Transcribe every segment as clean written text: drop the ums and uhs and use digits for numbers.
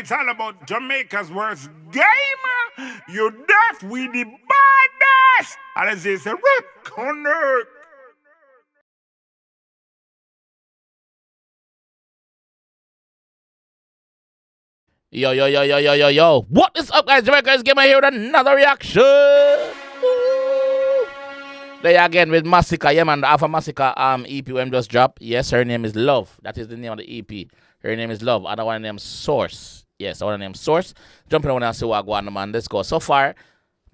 it's all about Jamaica's worst game. You deaf, we the baddest. And as it's a record. Yo. What is up, guys? Jamaica's Gamer here with another reaction. Woo. There again with Masicka. Yeah, man, the Alpha Masicka EP when just dropped. Yes, her name is Love. That is the name of the EP. Her name is Love. Other one named Source. Yes, other name Source. Jumping on and see what I go on, man. Let's go. So far,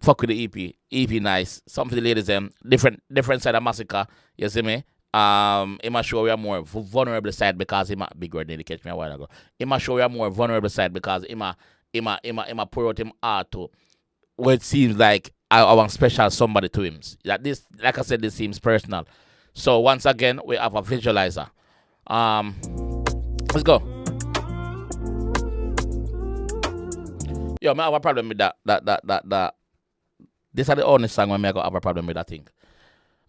fuck with the EP. EP nice. Some for the ladies, different side of Masicka. You see me? He might show you a more vulnerable side because he might bigger than he catch me a while ago. He might show you a more vulnerable side because he might pour out him art to where it seems like I want special somebody to him. That this, like I said, this seems personal. So once again, we have a visualizer. Let's go. Yo, I have a problem with that. This is the only song where I have a problem with that thing.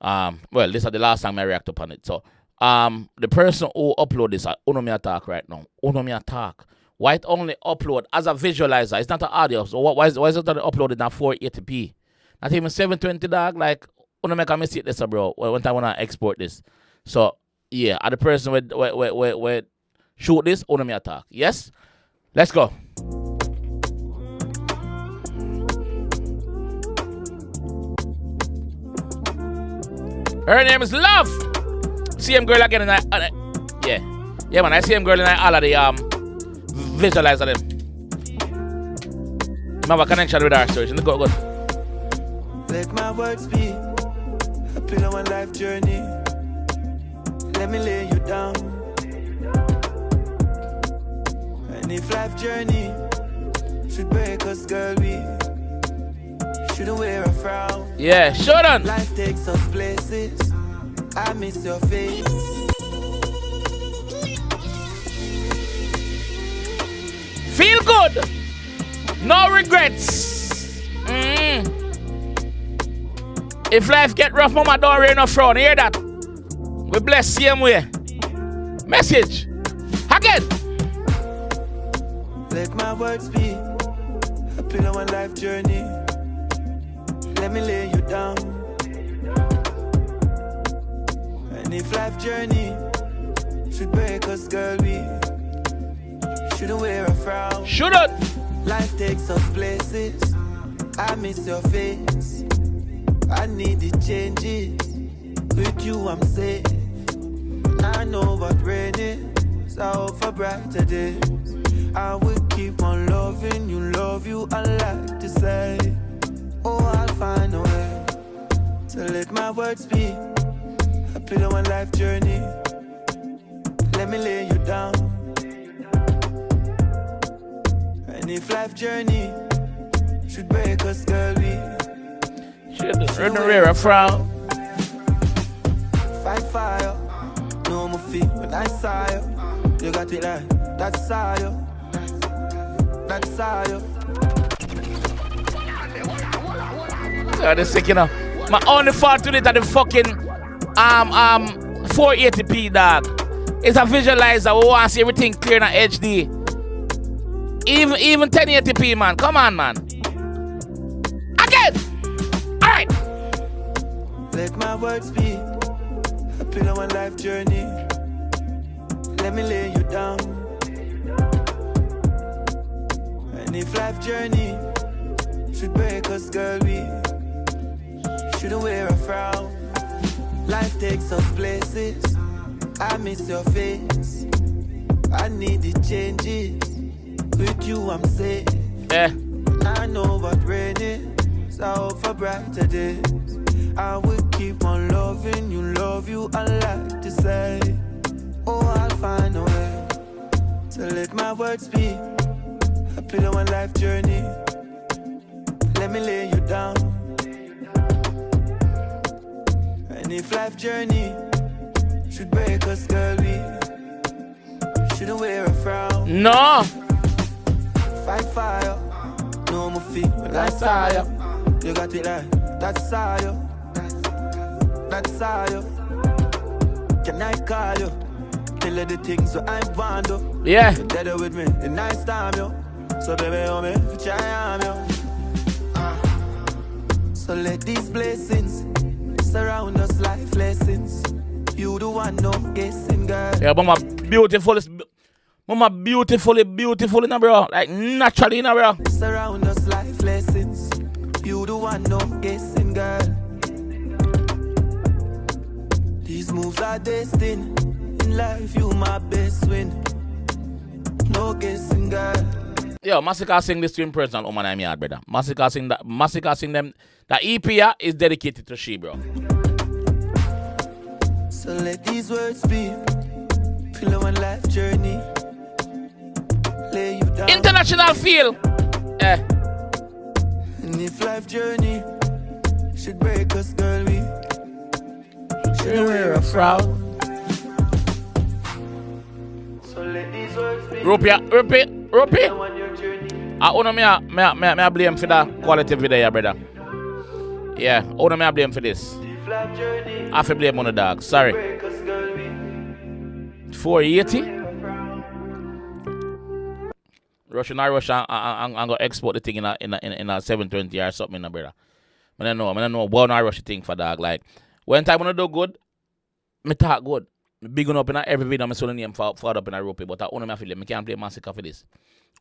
Well, this is the last time I react upon it. So, the person who upload this, uno me attack right now. Uno me attack. Why it only upload as a visualizer? It's not an audio. So why is it uploaded at 480p? Not even 720, dog. Like, uno make a mistake this, bro. When I wanna export this. So yeah, the person with shoot this, uno me attack. Yes, let's go. Her name is Love. See him girl again, and yeah, man. I see him girl and all of the visualizer them. I have a connection with our stories. Go. Let my words be a pillow and life journey. Let me lay you down. And if life journey should break us, girl, we shouldn't wear a frown. Yeah, shouldn't. Life takes us places. I miss your face. Feel good. No regrets. If life get rough, mama, don't rain no frown. Hear that? We bless same way. Message. Again. Let my words be a pillow and life journey. Let me lay you down. And if life journey should break us, girl, we shouldn't wear a frown. Shouldn't. Life takes us places. I miss your face. I need the changes. With you, I'm safe. I know what rain is. I hope for brighter days. I will keep on loving you, love you, I like to say. Oh, I'll find a way to let my words be a pillow and life journey. Let me lay you down. And if life journey should break us, girl, we shouldn't wear a frown. Fight fire, no more feet when I saw you. You got it right, that's saw you. That's saw you. God, this sick, you know. My only fault to it at the fucking 480p, dog. It's a visualizer. We want to see everything clear in HD. Even 1080p, man. Come on, man. Again. All right. Let my words be a pillow and life journey. Let me lay you down. And if life journey should break us, girl, we shouldn't wear a frown. Life takes us places. I miss your face. I need the changes. With you, I'm safe. Yeah. I know what rain is. I hope for brighter days. I will keep on loving you, love you, I like to say. Oh, I'll find a way to let my words be a pillow and life journey. Let me lay you down. And if life journey should break us, girl, we shouldn't wear a frown. No. Fight fire, no more feet when I saw you. You got it right, that's saw you. That's saw you. Can I call you? Tell her the things so I want to. Yeah. You're dead with me, a nice time, yo. So baby, I'm if you try, so let these blessings surround us like lessons. You the one no guessing, girl. Yeah, but beautifully, bro. Like naturally, bro. Surround us like lessons. You the one no guessing, girl. These moves are destined. In life, you my best win. No guessing, girl. Yo, Masicka sing this to in person, woman I'm yard, brother. Masicka sing them. The EP is dedicated to she, bro. So let these words be. Feel a one life journey. Lay you down. International feel. And if life journey should break us, girl, we should wear a frown. So let these words be. Rupee. I wanna me blame for that quality video, brother. Yeah, I wanna me blame for this. I have to blame on the dog. Sorry. 480. Russian I'm gonna export the thing in a 720 or something, brother. I don't know what I rush the thing for dog. Like when time when I do good, me talk good. Big up in every video, I'm selling name for up in a rupee, but I wanna me feel them. I can't play Masicka for this.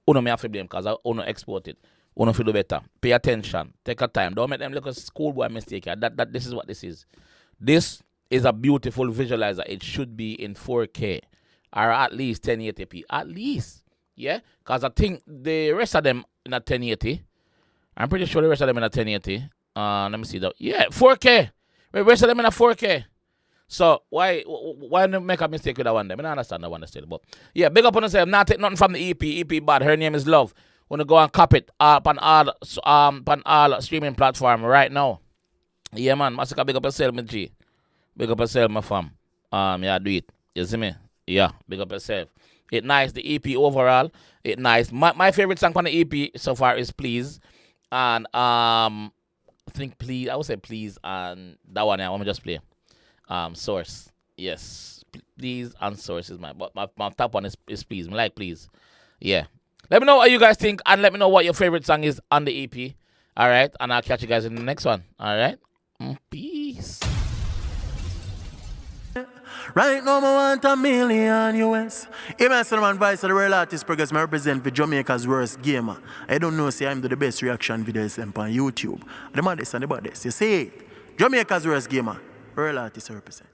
Uno me have to blame because I wanna export it. Uno feel better. Pay attention. Take a time. Don't make them look a schoolboy mistake. That this is what this is. This is a beautiful visualizer. It should be in 4K or at least 1080p. At least. Yeah? Because I think the rest of them in a 1080. I'm pretty sure the rest of them in a 1080. Let me see that. Yeah, 4K. The rest of them in a 4K. So why make a mistake with that one? I don't understand that one still. But yeah, big up on yourself. Not take nothing from the EP. EP bad. Her name is Love. Wanna go and cop it up on all streaming platform right now. Yeah, man. Masicka, big up yourself, my G. Big up yourself, my fam. Yeah, do it. You see me? Yeah, big up yourself. It nice. The EP overall, it nice. My favorite song on the EP so far is Please, and I think Please. I would say Please, and that one. I want to just play. Source. Yes, Please and Source is my top one is Please. I like Please. Yeah. Let me know what you guys think, and let me know what your favorite song is on the EP. All right, and I'll catch you guys in the next one. All right, peace. Right now, I want $1 million US. Even some advice to the real artist progress I represent for Jamaica's worst gamer. I don't know, say I'm the best reaction videos on YouTube. The maddest and the baddest. You see it? Jamaica's worst gamer. Real artist represent.